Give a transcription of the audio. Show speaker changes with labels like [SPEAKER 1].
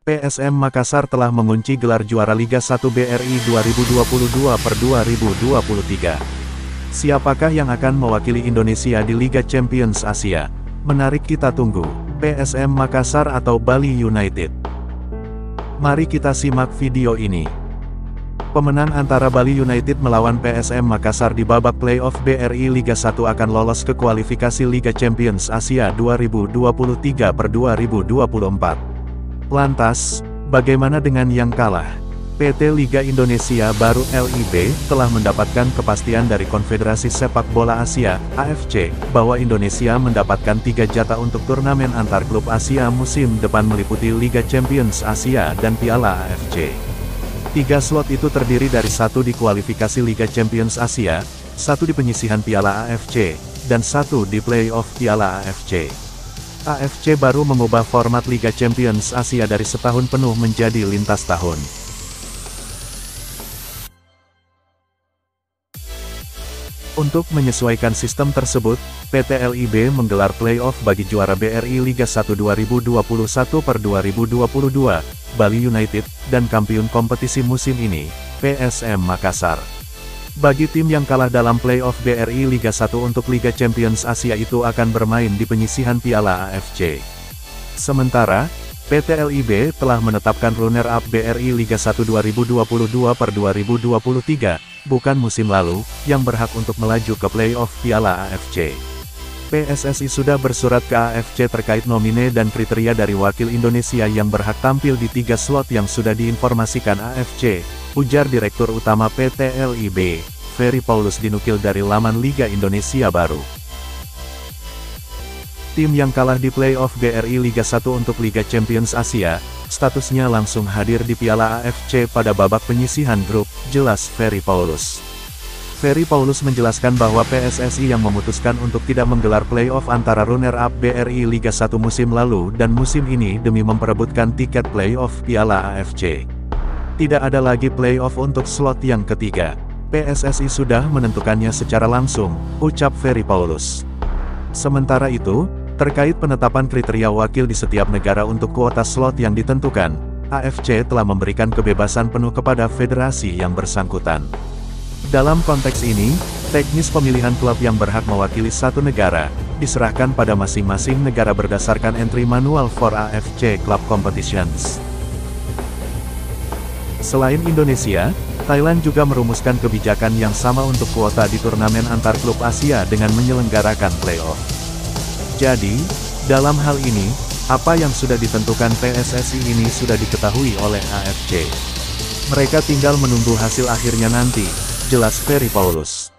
[SPEAKER 1] PSM Makassar telah mengunci gelar juara Liga 1 BRI 2022-2023. Siapakah yang akan mewakili Indonesia di Liga Champions Asia? Menarik kita tunggu. PSM Makassar atau Bali United? Mari kita simak video ini. Pemenang antara Bali United melawan PSM Makassar di babak playoff BRI Liga 1 akan lolos ke kualifikasi Liga Champions Asia 2023-2024. Lantas, bagaimana dengan yang kalah? PT Liga Indonesia Baru (LIB) telah mendapatkan kepastian dari Konfederasi Sepak Bola Asia (AFC) bahwa Indonesia mendapatkan 3 jatah untuk turnamen antar klub Asia musim depan meliputi Liga Champions Asia dan Piala AFC. 3 slot itu terdiri dari 1 di kualifikasi Liga Champions Asia, 1 di penyisihan Piala AFC, dan 1 di playoff Piala AFC. AFC baru mengubah format Liga Champions Asia dari setahun penuh menjadi lintas tahun. Untuk menyesuaikan sistem tersebut, PT LIB menggelar playoff bagi juara BRI Liga 1 2021-2022, Bali United, dan kampiun kompetisi musim ini, PSM Makassar. Bagi tim yang kalah dalam playoff BRI Liga 1 untuk Liga Champions Asia itu akan bermain di penyisihan Piala AFC. Sementara, PT LIB telah menetapkan runner-up BRI Liga 1 2022-2023, bukan musim lalu, yang berhak untuk melaju ke playoff Piala AFC. PSSI sudah bersurat ke AFC terkait nomine dan kriteria dari wakil Indonesia yang berhak tampil di 3 slot yang sudah diinformasikan AFC, ujar Direktur Utama PT LIB, Ferry Paulus dinukil dari laman Liga Indonesia Baru. Tim yang kalah di playoff BRI Liga 1 untuk Liga Champions Asia, statusnya langsung hadir di Piala AFC pada babak penyisihan grup, jelas Ferry Paulus. Ferry Paulus menjelaskan bahwa PSSI yang memutuskan untuk tidak menggelar playoff antara runner-up BRI Liga 1 musim lalu dan musim ini demi memperebutkan tiket playoff Piala AFC. Tidak ada lagi playoff untuk slot yang ketiga. PSSI sudah menentukannya secara langsung, ucap Ferry Paulus. Sementara itu, terkait penetapan kriteria wakil di setiap negara untuk kuota slot yang ditentukan, AFC telah memberikan kebebasan penuh kepada federasi yang bersangkutan. Dalam konteks ini, teknis pemilihan klub yang berhak mewakili satu negara, diserahkan pada masing-masing negara berdasarkan entry manual for AFC Club Competitions. Selain Indonesia, Thailand juga merumuskan kebijakan yang sama untuk kuota di turnamen antar klub Asia dengan menyelenggarakan playoff. Jadi, dalam hal ini, apa yang sudah ditentukan PSSI ini sudah diketahui oleh AFC. Mereka tinggal menunggu hasil akhirnya nanti, jelas Ferry Paulus.